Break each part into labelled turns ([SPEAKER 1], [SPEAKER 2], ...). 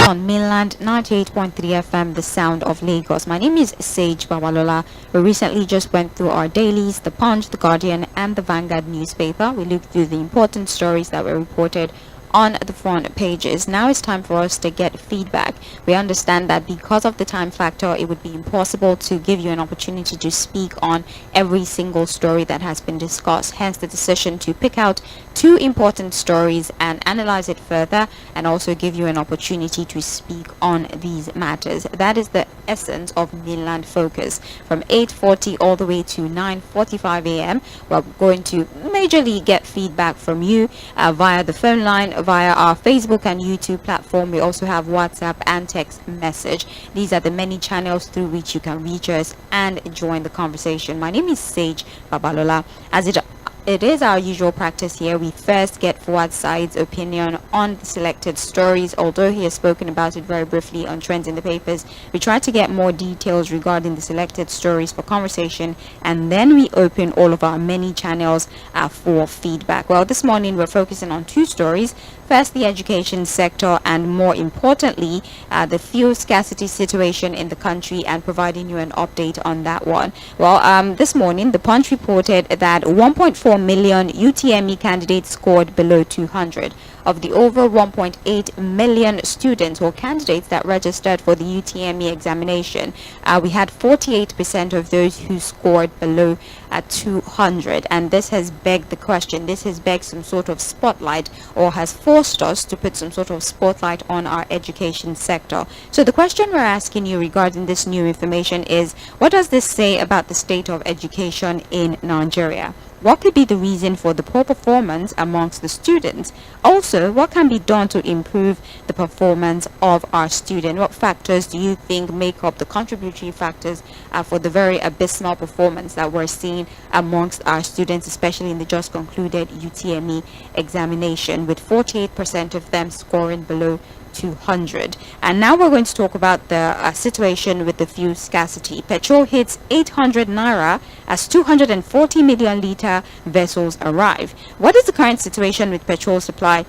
[SPEAKER 1] on mainland 98.3 FM, the sound of Lagos. My name is Sage Babalola. We recently just went through our dailies, The Punch, The Guardian, and The Vanguard newspaper. We looked through the important stories that were reported on the front pages. Now it's time for us to get feedback. We understand that because of the time factor, it would be impossible to give you an opportunity to speak on every single story that has been discussed. Hence the decision to pick out two important stories and analyze it further, and also give you an opportunity to speak on these matters. That is the essence of Mainland Focus. From 8:40 all the way to 9:45 a.m. we're going to majorly get feedback from you via the phone line, via our Facebook and YouTube platform. We also have WhatsApp and text message. These are the many channels through which you can reach us and join the conversation. My name is Sage Babalola. As it is our usual practice here, we first get Fuhad Saheed's opinion on the selected stories. Although he has spoken about it very briefly on Trends in the Papers, we try to get more details regarding the selected stories for conversation, and then we open all of our many channels for feedback. Well, this morning we're focusing on two stories. First, the education sector, and more importantly, the fuel scarcity situation in the country, and providing you an update on that one. Well, this morning, The Punch reported that 1.4 million UTME candidates scored below 200. Of the over 1.8 million students or candidates that registered for the UTME examination, we had 48% of those who scored below 200. And this has begged the question, this has begged some sort of spotlight, or has forced us to put some sort of spotlight on our education sector. So the question we're asking you regarding this new information is, what does this say about the state of education in Nigeria? What could be the reason for the poor performance amongst the students? Also, what can be done to improve the performance of our students? What factors do you think make up the contributory factors for the very abysmal performance that we're seeing amongst our students, especially in the just concluded UTME examination, with 48% of them scoring below 200. And now we're going to talk about the situation with the fuel scarcity. Petrol hits 800 naira as 240 million litre vessels arrive. What is the current situation with petrol supply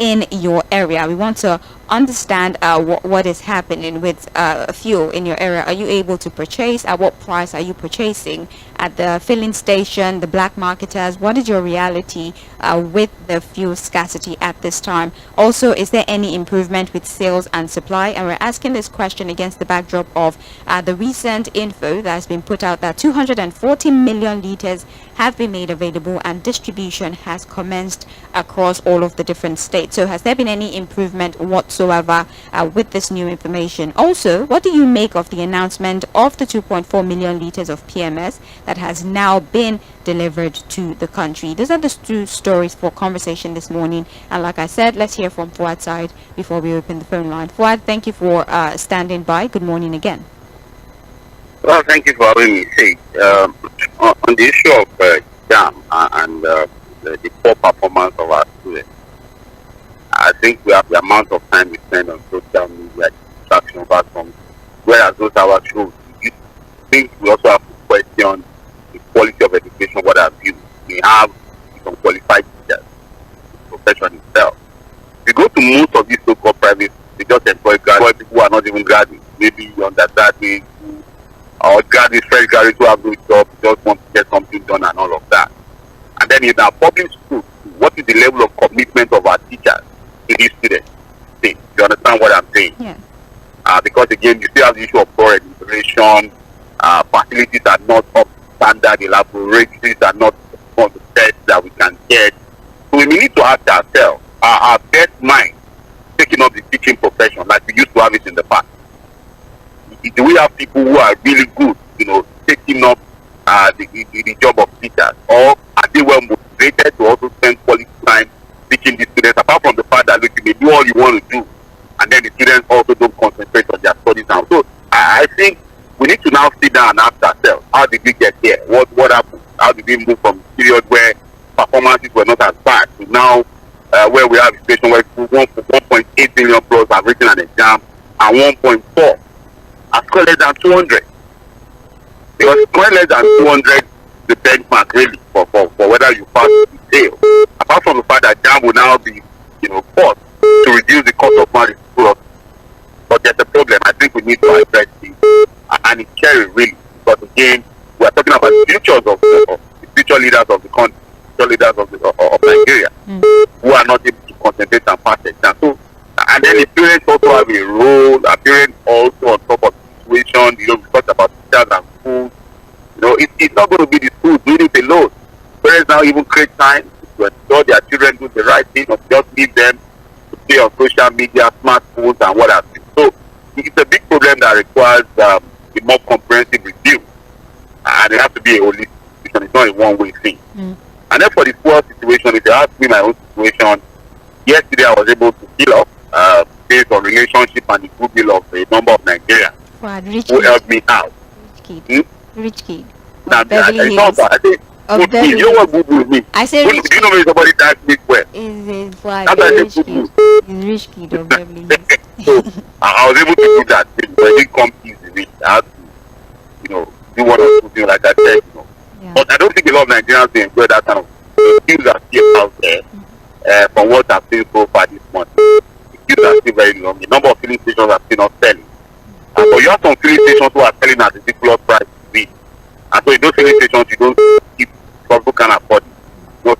[SPEAKER 1] in your area? We want to understand what is happening with fuel in your area. Are you able to purchase? At what price are you purchasing? At the filling station, the black marketers, what is your reality with the fuel scarcity at this time? Also, is there any improvement with sales and supply? And we're asking this question against the backdrop of the recent info that has been put out that 240 million litres have been made available and distribution has commenced across all of the different states. So has there been any improvement whatsoever with this new information? Also, what do you make of the announcement of the 2.4 million litres of PMS that has now been delivered to the country? Those are the two stories for conversation this morning, and like I said, let's hear from Fuhad's side before we open the phone line. Fuhad, thank you for standing by. Good morning again.
[SPEAKER 2] Well, thank you for having me. Say, on the issue of JAM and the poor performance of our students, I think we have the amount of time we spend on social media distraction over some, whereas those our shows, I think we also have to question the quality of education, what have you. We have some qualified teachers, the profession itself. If you go to most of these so-called private, they just employ graduates, people who are not even graduates, maybe undergraduates, or graduates, fresh graduates who have no job, just want to get something done and all of that. And then in our public schools, what is the level of commitment of our teachers to these students? See, you understand what I'm saying?
[SPEAKER 1] Yeah.
[SPEAKER 2] Because again, you still have the issue of poor administration, facilities are not up to standard, the laboratories are not on the best that we can get. So we need to ask ourselves, are our best minds taking up the teaching profession like we used to have it in the past? Do we have people who are really good, taking up the job of teachers, or are they well motivated to also spend quality time teaching the students? Apart from the fact that look, you may do all you want to do, and then the students also don't concentrate on their studies now. So I think we need to now sit down and ask ourselves, how did we get here? What happened? How did we move from a period where performances were not as bad to now where we have a situation where 1.8 billion plus have written an exam and 1.4 are scored less than 200. Because scored less than 200 the benchmark really for whether you pass or fail. Apart from the fact that JAM will now be forced to reduce the cost of marriage we need to address this, and it's scary really, because again, we are talking about the futures of the future leaders of the country, future leaders of Nigeria, who are not able to concentrate and pass exams. So, and then the parents also have a role. The parents also on top of the situation. We talked about teachers and schools. It's not going to be the schools doing it alone. Parents now even create time to ensure their children do the right thing, or just leave them to stay on social media, smartphones, and what have you. So it's a big problem that requires a more comprehensive review, and it has to be a holistic situation. It's not a one-way thing. And then for the poor situation, if you ask me my own situation, yesterday I was able to fill up based on relationship and the goodwill of a number of Nigerians who helped me out.
[SPEAKER 1] Rich kid.
[SPEAKER 2] Now, it's not bad. I think, you know what Google means?
[SPEAKER 1] I say rich kid.
[SPEAKER 2] Do you know when somebody types me well?
[SPEAKER 1] Is Fuhad
[SPEAKER 2] That's
[SPEAKER 1] rich kid. He's rich kid of Beverly Hills.
[SPEAKER 2] So I was able to do that thing, but it didn't come easily. I had to, do one or two things like I said,
[SPEAKER 1] Yeah.
[SPEAKER 2] But I don't think a lot of Nigerians will enjoy that kind of skills are still out there. From what I've seen so far this month, the queues are still very long. The number of filling stations are still not selling. But you have some filling stations who are selling at a ridiculous price to be. And so in those filling stations, you don't keep people can afford it.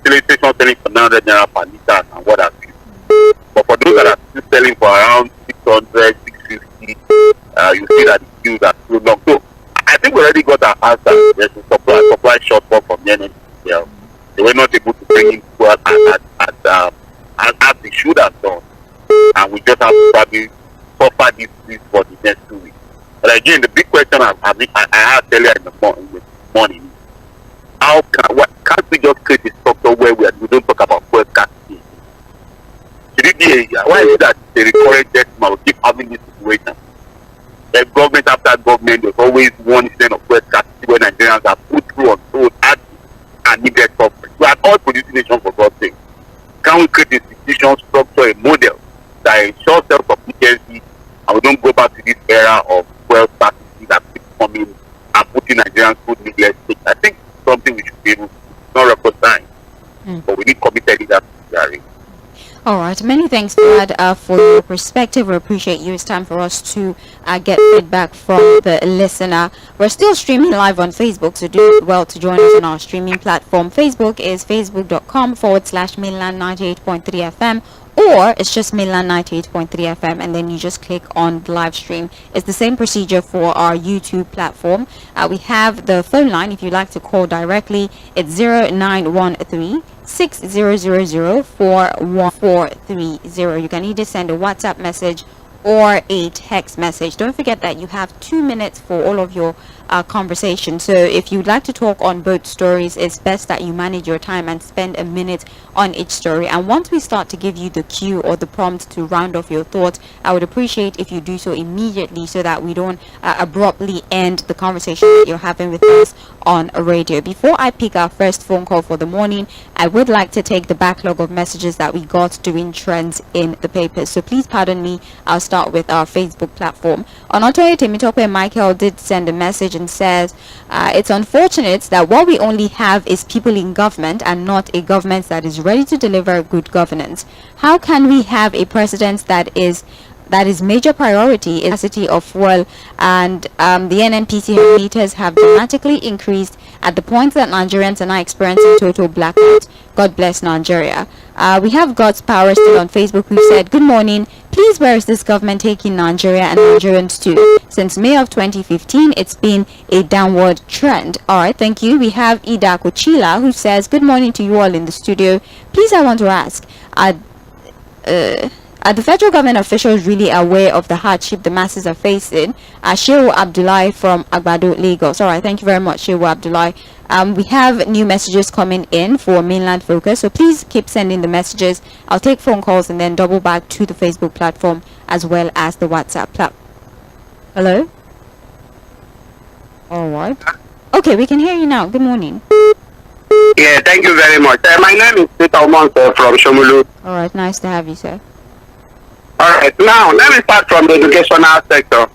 [SPEAKER 2] Filling stations selling for 900 naira per liter and what have you. But for those that are still selling for around 600, 650, you see that the queues are still long. So I think we already got our answer. There's a supply shortfall from the NNPCL. They were not able to bring in people as they should have done. And we just have to probably suffer this for the next 2 weeks. But again, the big question I had earlier in the morning, can't we just create a structure where we don't talk about fuel scarcity? Should it be why is it that the recurrent death will keep having this situation? The government after government, there's always one incident of fuel scarcity where Nigerians are put through on road and needed suffering. We are all producing nations for God's sake. Can we create a institution structure, a model that ensures self-sufficiency, and we don't go back to this era of fuel scarcity that keeps coming and putting Nigerians food needless state? I think it's something we should be able to not record time, but we need committed leaders to do.
[SPEAKER 1] All right, many thanks, Fuhad, for your perspective. We appreciate you. It's time for us to get feedback from the listener. We're still streaming live on Facebook, so do well to join us on our streaming platform. Facebook is facebook.com/mainland 98.3 FM, or it's just mainland 98.3 FM, and then you just click on the live stream. It's the same procedure for our YouTube platform. We have the phone line. If you'd like to call directly, it's 0913 60004143. You can either send a WhatsApp message or a text message. Don't forget that you have 2 minutes for all of your conversation. So if you'd like to talk on both stories, it's best that you manage your time and spend a minute on each story. And once we start to give you the cue or the prompt to round off your thoughts, I would appreciate if you do so immediately, so that we don't abruptly end the conversation that you're having with us on a radio. Before I pick our first phone call for the morning, I would like to take the backlog of messages that we got during trends in the papers. So please pardon me, I'll start with our Facebook platform. On 𝐷𝐸 Michael did send a message and says, it's unfortunate that what we only have is people in government and not a government that is ready to deliver good governance. How can we have a president that is major priority is scarcity of fuel, and the NNPC meters have dramatically increased at the point that Nigerians are now experiencing total blackout. God bless Nigeria. We have God's Power still on Facebook, who said, good morning. Please, where is this government taking Nigeria and Nigerians to? Since May of 2015, it's been a downward trend. All right, thank you. We have Ida Kochila, who says, good morning to you all in the studio. Please, I want to ask, are the federal government officials really aware of the hardship the masses are facing? Shehu Abdullahi from Agbado, Lagos. All right, thank you very much, Shehu Abdullahi. We have new messages coming in for Mainland Focus, so please keep sending the messages. I'll take phone calls and then double back to the Facebook platform as well as the WhatsApp platform. Hello? All right. Okay, we can hear you now. Good morning.
[SPEAKER 3] Yeah, thank you very much. My name is Peter Omonso from Shomulu.
[SPEAKER 1] All right, nice to have you, sir.
[SPEAKER 3] Alright, now let me start from the educational sector.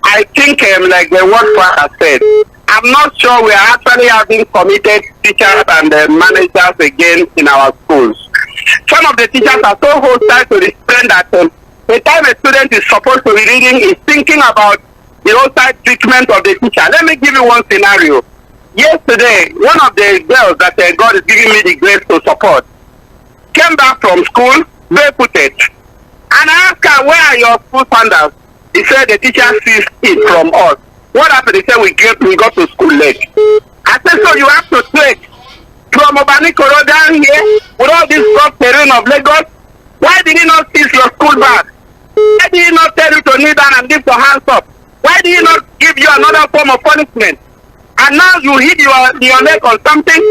[SPEAKER 3] I think like the word Fuhad said, I'm not sure we are actually having committed teachers and managers again in our schools. Some of the teachers are so hostile to the students that the time a student is supposed to be reading is thinking about the outside treatment of the teacher. Let me give you one scenario. Yesterday, one of the girls that God is giving me the grace to support came back from school barefooted. And I asked her, where are your school sandals? He said the teacher seized it from us. What happened? He said we got to school late. I said, so you have to trek from Obanikoro down here with all this rough terrain of Lagos? Why did he not seize your school bag? Why did he not tell you to kneel down and lift your hands up? Why did he not give you another form of punishment? And now you hit your leg on something.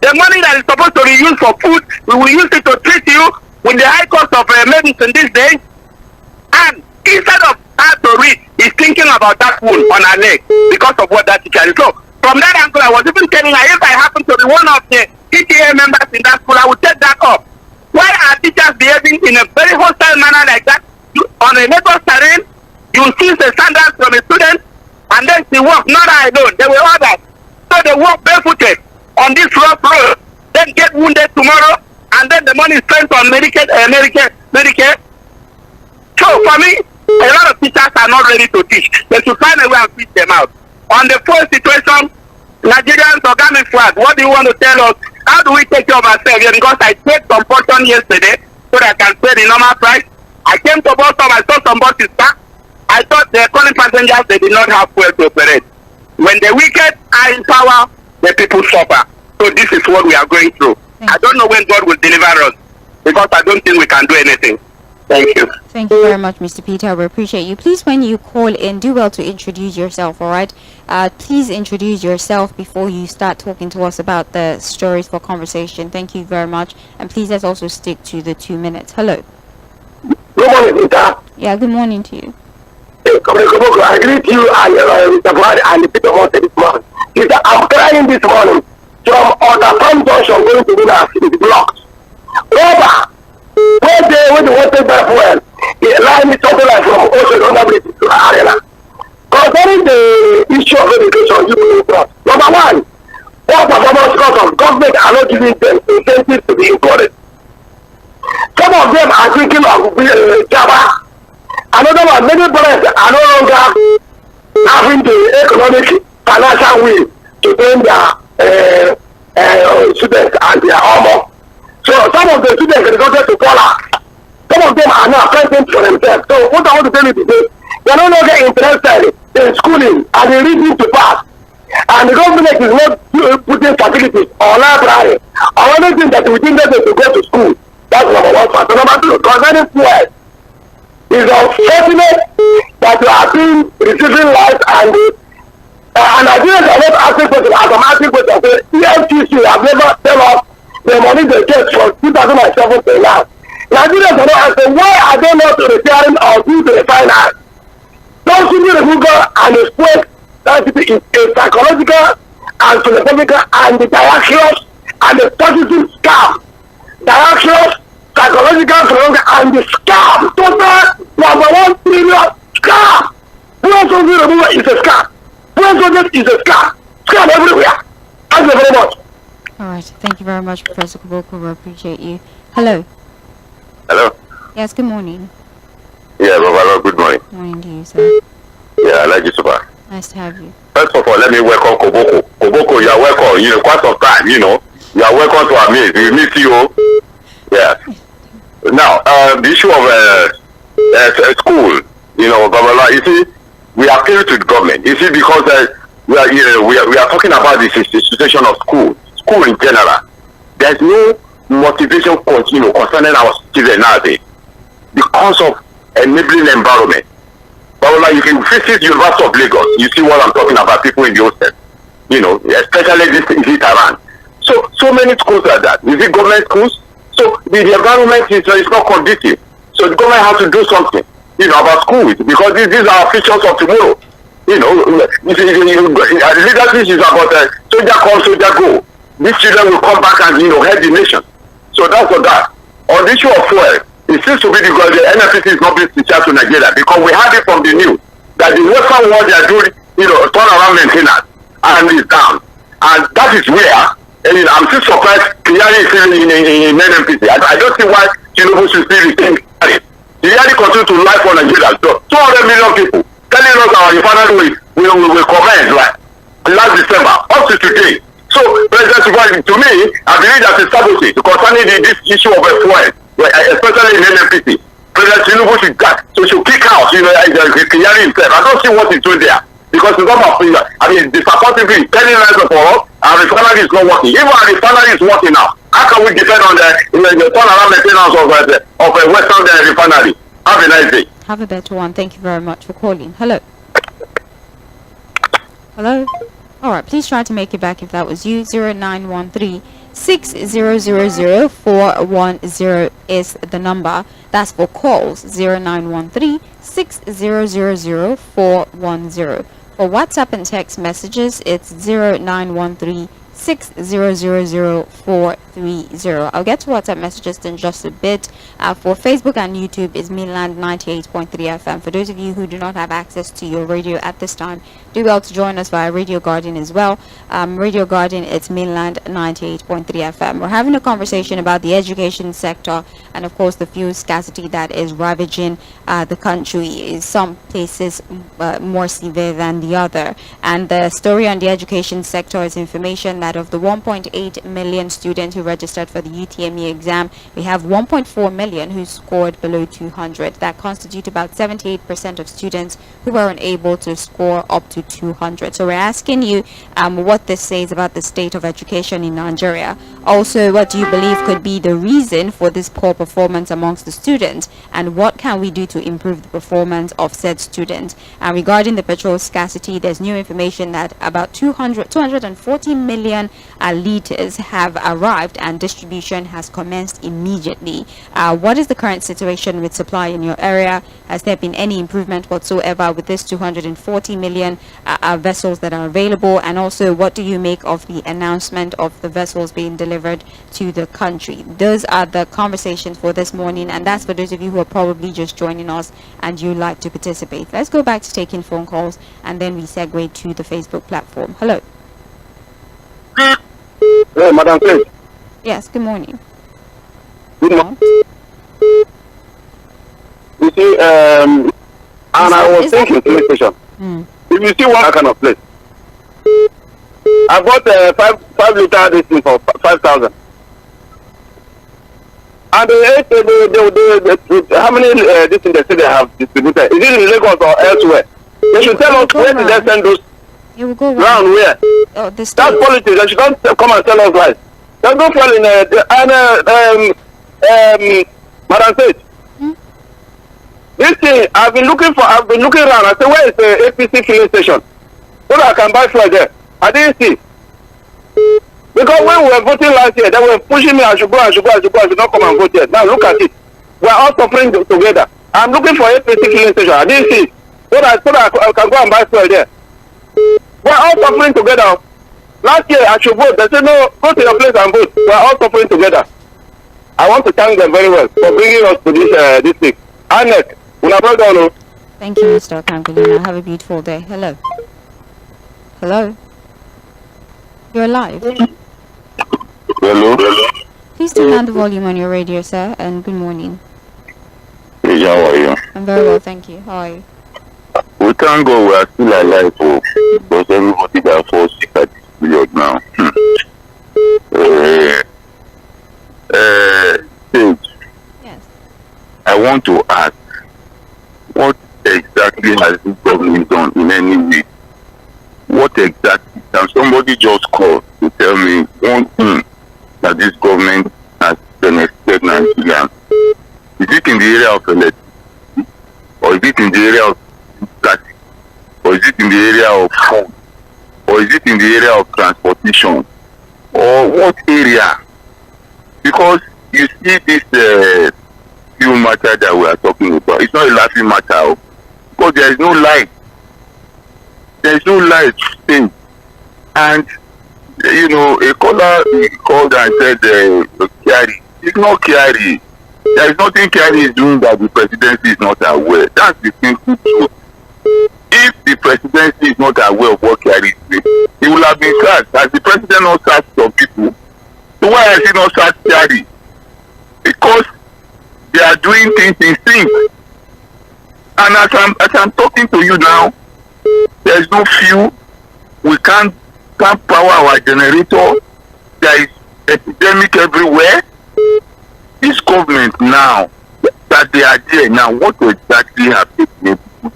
[SPEAKER 3] The money that is supposed to be used for food, we will use it to treat you with the high cost of medicine these days. And instead of her to read, he's thinking about that wound on her leg because of what that teacher is. So from that angle, I was even telling her, if I happen to be one of the PTA members in that school, I would take that up. Why are teachers behaving in a very hostile manner like that? On a Lagos terrain, you see the sandals from a student, and then she walk, not I alone, they were others. So they walk barefooted on this rough road, then get wounded tomorrow, and then the money is spent on Medicare. So for me, a lot of teachers are not ready to teach. They should find a way and teach them out. On the first situation, Nigerians or Ghana Fuhad, what do you want to tell us? How do we take care of ourselves? Because I paid some portion yesterday so that I can pay the normal price. I came to Boston, I saw some buses back. I thought the calling passengers, they did not have fuel to operate. When the wicked are in power, the people suffer. So this is what we are going through. I don't know when God will deliver us, because I don't think we can do anything. Thank you.
[SPEAKER 1] Thank you very much, Mr. Peter. We appreciate you. Please, when you call in, do well to introduce yourself, all right? Please introduce yourself before you start talking to us about the stories for conversation. Thank you very much. And please, let's also stick to the 2 minutes. Hello.
[SPEAKER 3] Good morning, Peter.
[SPEAKER 1] Yeah, good morning to you.
[SPEAKER 3] I greet you and Mr. Fuhad and the people of this morning. Peter, I'm crying this morning from Otterfam Junction going to Winners. It is blocked. Over. When they want to take that fuel, the line is something like from Ocean Underbridge to Arena. Concerning the issue of education, you bring it up. Number one, all performance costs of government are not giving them incentives to be encouraged. Some of them are thinking of Java. Another one, many parents are no longer having the economic financial will to train their students and their armor. So some of the students are going to fall out. Some of them are now fighting for themselves. So what I want to tell you today, they are no longer interested in schooling and in reading to pass. And the government is not putting facilities or library or anything that we think that they should go to school. That's number one factor. Number two, concerning fuel. It's unfortunate that you are being receiving life and Nigerians are not asking questions as I'm asking questions. The EFCC have never tell us the money they get from 2007 till now. Nigerians are not asking why are they not repairing or due to the finance. Don't see the Google and express that it is a psychological and philosophical and the directions and the positive scam. Directions, psychological, philosophical and the scam. Total #1 trillion scam. 𝐴 is a scam. 𝐴 is a scam. Scam everywhere. Thank you very much.
[SPEAKER 1] All right. Thank you very much, Professor Kuboko. We appreciate you. Hello.
[SPEAKER 2] Hello.
[SPEAKER 1] Yes, good morning.
[SPEAKER 2] Yeah, Babalola, good morning.
[SPEAKER 1] Morning to you, sir.
[SPEAKER 2] Yeah, I like you super.
[SPEAKER 1] Nice to have you.
[SPEAKER 2] First of all, let me welcome Kuboko. Kuboko, you are welcome. You know, quite some time, you know. You are welcome to our meet. We miss you. Yeah. Now, the issue of school, you know, Babalola, you see, we appeal to the government. You see, because we are talking about the situation of school in general. There's no motivation concerning our children nowadays because of enabling environment. Babalola, you can visit University of Lagos. You see what I'm talking about. People in the hostel, you know, especially this heat around. So many schools like that. Is it government schools? So the environment is not conducive. So the government has to do something, you know, about schools because these are our futures of tomorrow. You know, leadership is about soldier come, soldier go. These children will come back and, you know, head the nation. So that's for that. On the issue of fuel, it seems to be because the NFCC is not being sincere to Nigeria because we had it from the news that the Western world they are doing, you know, turnaround maintenance and it's down. And that is where, you know, I'm still surprised Kyari is still in NNPC. I don't see why Tinubu should still retain Kyari.
[SPEAKER 3] The yearly continue to lie for Nigeria. So 200 million people telling us our refinery will commence like last December up to today. So President Fuhad, to me, I believe that is sabotage concerning this issue of a fuel, especially in NNPC. President Tinubu should kick out, Kyari himself. I don't see what he's doing there. Because it's not disappointingly, telling us for us, our refinery is not working. Even our refinery is working now. How can we depend on the turnaround maintenance of a Western refinery? Have a nice day.
[SPEAKER 1] Have a better one. Thank you very much for calling. Hello. Hello. All right. Please try to make it back if that was you. 0913 6000 410 is the number. That's for calls. 0913 6000 410. For WhatsApp and text messages, it's 0913 6000 430. I'll get to WhatsApp messages in just a bit. For Facebook and YouTube is Mainland 98.3 FM. For those of you who do not have access to your radio at this time, do well to join us via Radio Garden as well. Radio Garden, it's Mainland 98.3 FM. We're having a conversation about the education sector and of course the fuel scarcity that is ravaging the country. In some places more severe than the other. And the story on the education sector is information that of the 1.8 million students who registered for the UTME exam, we have 1.4 million who scored below 200. That constitutes about 78% of students who were unable to score up to 200. So we're asking you what this says about the state of education in Nigeria. Also, what do you believe could be the reason for this poor performance amongst the students, and what can we do to improve the performance of said students? And regarding the petrol scarcity, there's new information that about 240 million liters have arrived and distribution has commenced immediately. What is the current situation with supply in your area? Has there been any improvement whatsoever with this 240 million vessels that are available? And also, what do you make of the announcement of the vessels being delivered to the country? Those are the conversations for this morning, and that's for those of you who are probably just joining us and you like to participate. Let's go back to taking phone calls and then we segue to the Facebook platform. Hello.
[SPEAKER 3] Hey, Madam Sage.
[SPEAKER 1] Yes, good morning.
[SPEAKER 3] Good morning. You see, and I was thinking police station. If you see one kind of place, I bought 5 liter this thing for 5,000. And how many this thing they say they have distributed? Is it in Lagos or elsewhere? They should tell us where did they send those.
[SPEAKER 1] It will go
[SPEAKER 3] round where?
[SPEAKER 1] Oh,
[SPEAKER 3] that's politics. They should not come and tell us lies. They don't fall in Madam Sage. This thing I've been looking around. I said, where is the APC filling station? So that I can buy fuel there. I didn't see. Because when we were voting last year, they were pushing me, I should not come and vote yet. Now look at it. We are all suffering together. I'm looking for APC filling station. I didn't see. So that I can go and buy fuel there. We are all suffering together. Last year I should vote. They said no, go to your place and vote. We are all suffering together. I want to thank them very well for bringing us to this thing. Anek,
[SPEAKER 1] thank you, Mr. Kankulina. Have a beautiful day. Hello. Hello. You're live.
[SPEAKER 3] Hello.
[SPEAKER 1] Please turn down the volume on your radio, sir, and good morning.
[SPEAKER 3] Hey, how are you?
[SPEAKER 1] I'm very well, thank you. How are you?
[SPEAKER 3] We thank God we are still alive, because everybody that falls sick at this period now.
[SPEAKER 1] Yes.
[SPEAKER 3] I want to ask, what exactly has this government done in any way? What exactly? Can somebody just call to tell me one thing that this government has benefited Nigerians? Is it in the area of electricity? Or is it in the area of plastic? Or is it in the area of food? Or is it in the area of transportation? Or what area? Because you see this fuel matter that we are talking about, it's not a laughing matter, because there is no light. There is no light thing. And a caller called and said Kyari. It's not Kyari. There is nothing Kyari is doing that the presidency is not aware. That's the simple truth. If the presidency is not aware of what Kyari is doing, he will have been sacked. Has the president not sacked some people? So why has he not sacked Kyari? Because they are doing things in sync.
[SPEAKER 2] And as I'm talking to you now, there's no fuel. We can't power our generator. There is epidemic everywhere. This government now that they are there now, what exactly have they been able to do?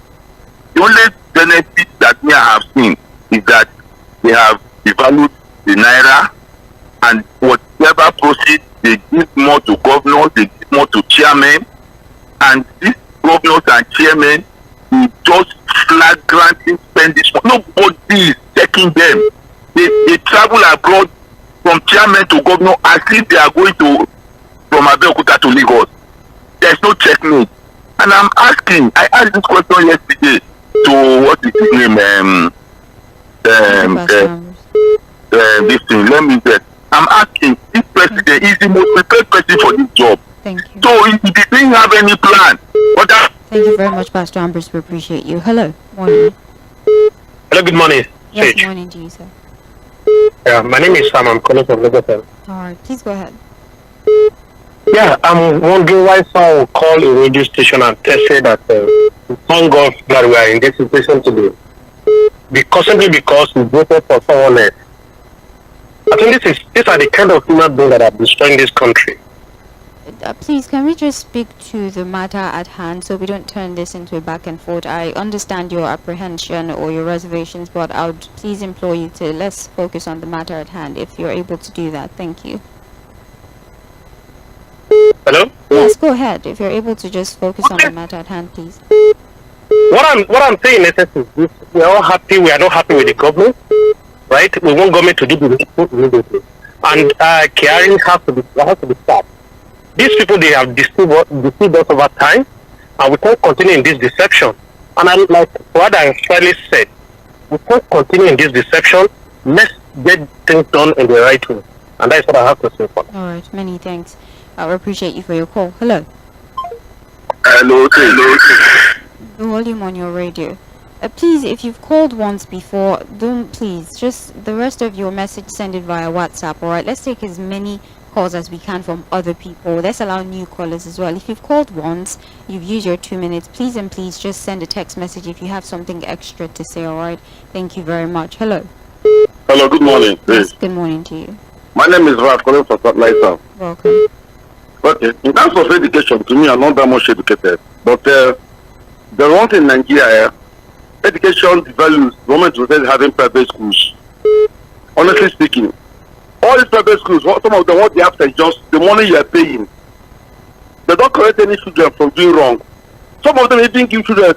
[SPEAKER 2] The only benefit that we have seen is that they have devalued the naira, and whatever proceeds they give more to governors, they give more to chairmen, and these governors and chairmen they just flagrantly spend this money. Nobody is checking them. They travel abroad from chairman to governor as if they are going to from Abeokuta to Lagos. There's no checkmate. And I'm asking, I asked this question yesterday to what is his name? This thing, let me get. I'm asking, this president is the most prepared person for this job.
[SPEAKER 1] Thank you.
[SPEAKER 2] So he didn't have any plan. But
[SPEAKER 1] thank you very much, Pastor Ambrose. We appreciate you. Hello. Morning.
[SPEAKER 4] Hello, good morning.
[SPEAKER 1] Yes,
[SPEAKER 4] Sage.
[SPEAKER 1] morning to you, sir.
[SPEAKER 4] Yeah, my name is Sam. I'm calling from Lagos.
[SPEAKER 1] Alright, please go ahead.
[SPEAKER 4] Yeah, I'm wondering why someone will call a radio station and say that thank God that we are in this situation today. Simply because we voted for someone else. I think these are the kind of human beings that are destroying this country.
[SPEAKER 1] Please, can we just speak to the matter at hand so we don't turn this into a back and forth? I understand your apprehension or your reservations, but I would please implore you to let's focus on the matter at hand if you're able to do that. Thank you.
[SPEAKER 4] Hello?
[SPEAKER 1] Yes, go ahead. If you're able to just focus on the matter at hand, please.
[SPEAKER 4] What I'm saying is this: we are all happy. We are not happy with the government, right? We want government to do the report immediately, and caring has to be stopped. These people, they have deceived us over time, and we can't continue in this deception. And like what I fairly said, we can't continue in this deception. Let's get things done in the right way, and that's what I have to say for now.
[SPEAKER 1] All right, many thanks. I appreciate you for your call. Hello.
[SPEAKER 2] hello.
[SPEAKER 1] The volume on your radio. Please, if you've called once before, don't please just the rest of your message send it via WhatsApp. All right, let's take as many calls as we can from other people. Let's allow new callers as well. If you've called once, you've used your 2 minutes, please and please just send a text message if you have something extra to say. All right, thank you very much. Hello.
[SPEAKER 2] Hello, good morning.
[SPEAKER 1] Yes, good morning to you.
[SPEAKER 2] My name is Raf, calling from Lighter.
[SPEAKER 1] Welcome.
[SPEAKER 2] Okay, in terms of education, to me, I'm not that much educated. But the one thing in Nigeria, education values, government was having private schools. Honestly speaking, all these private schools, some of them, what they have to just the money you are paying. They don't correct any children from doing wrong. Some of them even give children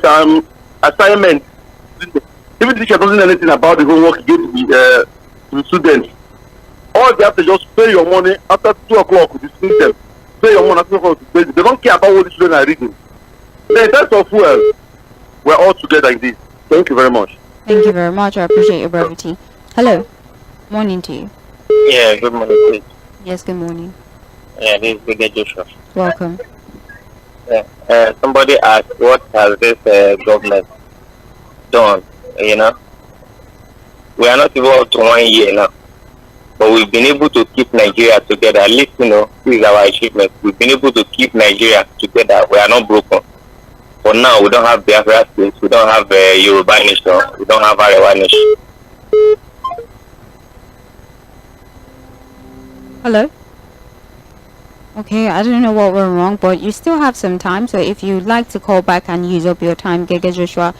[SPEAKER 2] assignments. Even the teacher doesn't know anything about the homework you give to the students. All they have to just pay your money after 2 o'clock to dismiss them. Pay your money after 2 o'clock to pay them. They don't care about what the children are reading. The sense of fuel, we're all together in this. Thank you very much.
[SPEAKER 1] Thank you very much. I appreciate your brevity. Hello. Morning to you.
[SPEAKER 4] Yeah, good morning, please.
[SPEAKER 1] Yes, good morning.
[SPEAKER 4] Yeah, this is Lɪධᴇ Joshua.
[SPEAKER 1] Welcome.
[SPEAKER 4] Somebody asked, what has this government done? You know, we are not even up to 1 year now, but we've been able to keep Nigeria together. At least, you know, this is our achievement. We've been able to keep Nigeria together. We are not broken. For now, we don't have Biafra states, we don't have Yoruba nation, we don't have Arewa nation.
[SPEAKER 1] Hello. Okay, I don't know what went wrong, but you still have some time. So if you'd like to call back and use up your time, Lɪධᴇ Joshua,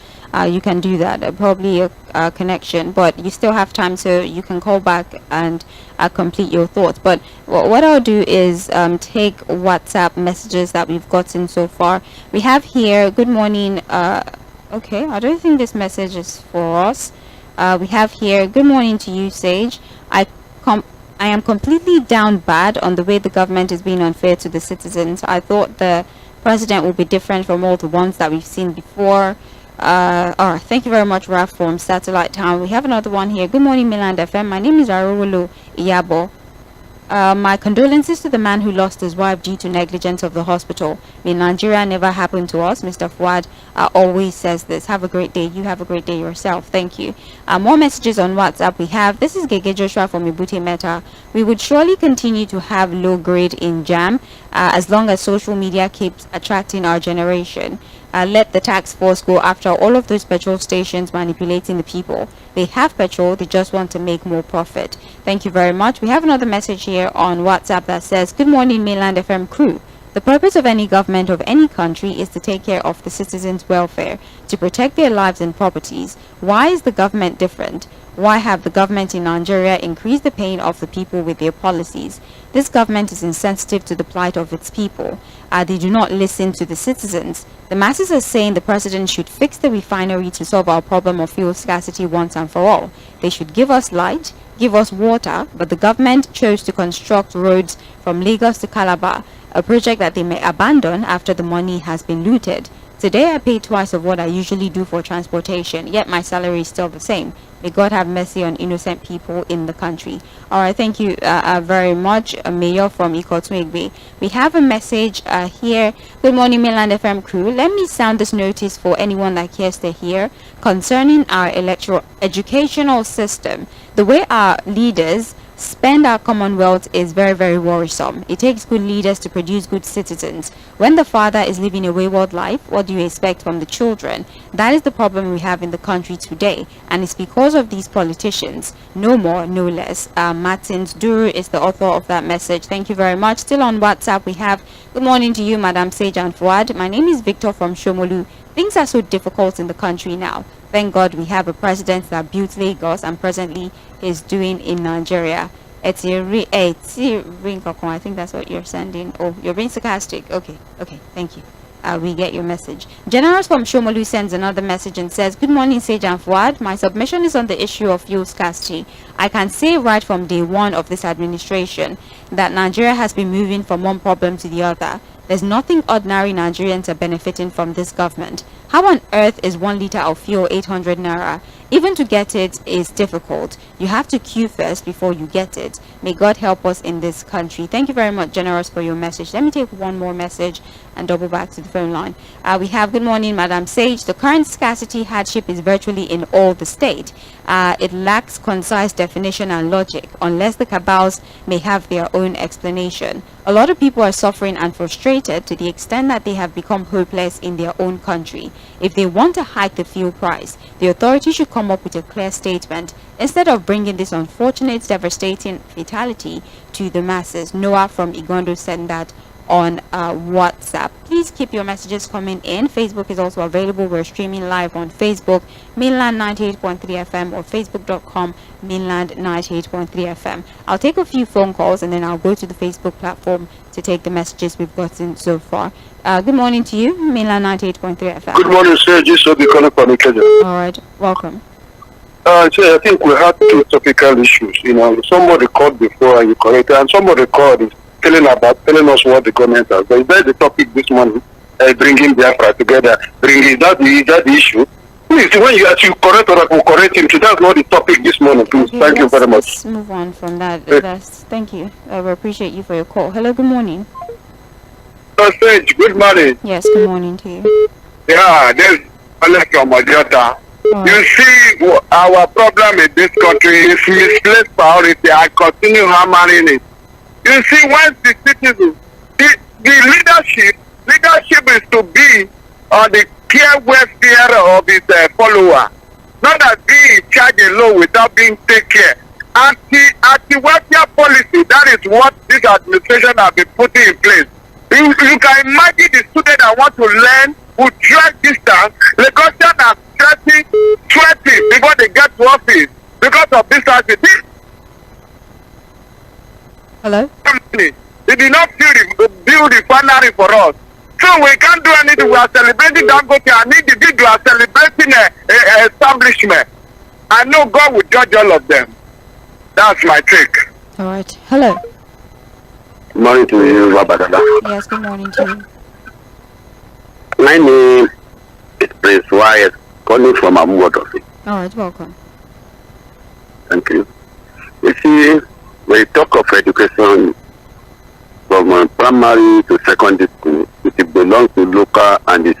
[SPEAKER 1] you can do that. Probably a connection, but you still have time, so you can call back and complete your thoughts. But what I'll do is take WhatsApp messages that we've gotten so far. We have here, good morning. Okay, I don't think this message is for us. We have here, good morning to you, Sage. I am completely down bad on the way the government is being unfair to the citizens. I thought the president would be different from all the ones that we've seen before. Thank you very much, Raf from Satellite Town. We have another one here. Good morning, Milan FM. My name is Arowolo Iyabo. My condolences to the man who lost his wife due to negligence of the hospital. May Nigeria never happen to us. Mr. Fuad always says this. Have a great day. You have a great day yourself. Thank you. More messages on WhatsApp we have. This is Gege Joshua from Ibute Meta. We would surely continue to have low grade in JAM as long as social media keeps attracting our generation. Let the tax force go after all of those petrol stations manipulating the people. They have petrol, they just want to make more profit. Thank you very much. We have another message here on WhatsApp that says, good morning, Mainland FM crew. The purpose of any government of any country is to take care of the citizens' welfare, to protect their lives and properties. Why is the government different? Why have the government in Nigeria increased the pain of the people with their policies? This government is insensitive to the plight of its people. They do not listen to the citizens. The masses are saying the president should fix the refinery to solve our problem of fuel scarcity once and for all. They should give us light, give us water, but the government chose to construct roads from Lagos to Calabar, a project that they may abandon after the money has been looted. Today I pay twice of what I usually do for transportation, yet my salary is still the same. May God have mercy on innocent people in the country. All right, thank you very much, Mayor from Ikotwegbe. We have a message here. Good morning, Mainland FM crew. Let me sound this notice for anyone that cares to hear concerning our educational system. The way our leaders spend our commonwealth is very, very worrisome. It takes good leaders to produce good citizens. When the father is living a wayward life, what do you expect from the children? That is the problem we have in the country today, and it's because of these politicians. No more, no less. Martins Duru is the author of that message. Thank you very much. Still on WhatsApp we have, good morning to you, Madam Sage and Fuad. My name is Victor from Shomolu. Things are so difficult in the country now. Thank God we have a president that built Lagos and presently is doing in Nigeria. I think that's what you're sending. Oh, you're being sarcastic. Okay, thank you. We get your message. Generals from Shomolu sends another message and says, good morning, Sage and Fuad. My submission is on the issue of fuel scarcity. I can say right from day one of this administration that Nigeria has been moving from one problem to the other. There's nothing ordinary Nigerians are benefiting from this government. How on earth is 1 liter of fuel 800 naira? Even to get it is difficult. You have to queue first before you get it. May God help us in this country. Thank you very much, Generous, for your message. Let me take one more message and double back to the phone line. We have, good morning, Madam Sage. The current scarcity hardship is virtually in all the state. It lacks concise definition and logic, unless the cabals may have their own explanation. A lot of people are suffering and frustrated to the extent that they have become hopeless in their own country. If they want to hike the fuel price, the authorities should come up with a clear statement instead of bringing this unfortunate, devastating fatality to the masses. Noah from Igondo sent that on WhatsApp. Please keep your messages coming in. Facebook is also available. We're streaming live on Facebook, Mainland 98.3 FM, or Facebook.com, Mainland 98.3 FM. I'll take a few phone calls and then I'll go to the Facebook platform to take the messages we've gotten so far. Good morning to you, Mainland 98.3 FM.
[SPEAKER 3] Good morning, sir. Just so the
[SPEAKER 1] All right, welcome.
[SPEAKER 3] So I think we had two topical issues. Somebody called before and you corrected, and somebody called is telling us what the government has. But is that the topic this morning? Bringing Biafra together. Is that the issue? Please, when you correct or correct him, that's not the topic this morning. Please,
[SPEAKER 1] okay,
[SPEAKER 3] thank you very much.
[SPEAKER 1] Let's move on from that. Thank you. We appreciate you for your call. Hello, good morning.
[SPEAKER 2] Sage, good morning.
[SPEAKER 1] Yes, good morning to you.
[SPEAKER 2] Yeah, there's Alex from Majota. You see, our problem in this country is misplaced priority. I continue hammering it. You see, once the citizens, the leadership is to be on the care welfare of his follower, not that be in charge alone without being take care. Anti-welfare policy, that is what this administration has been putting in place. You can imagine the student that want to learn who drive distance, Lagosian are sweating before they get to office because of this activity.
[SPEAKER 1] Hello?
[SPEAKER 2] They did not build the refinery for us. So we can't do anything. We are celebrating Dangote and individuals are celebrating a establishment. I know God will judge all of them. That's my take.
[SPEAKER 1] All right. Hello.
[SPEAKER 3] Good morning to you, Babalola.
[SPEAKER 1] Yes, good morning to you.
[SPEAKER 3] My name is Prince Wyatt, calling from Amuwotofi.
[SPEAKER 1] All right, welcome.
[SPEAKER 3] Thank you. You see, when you talk of education from primary to secondary school, it belongs to local and the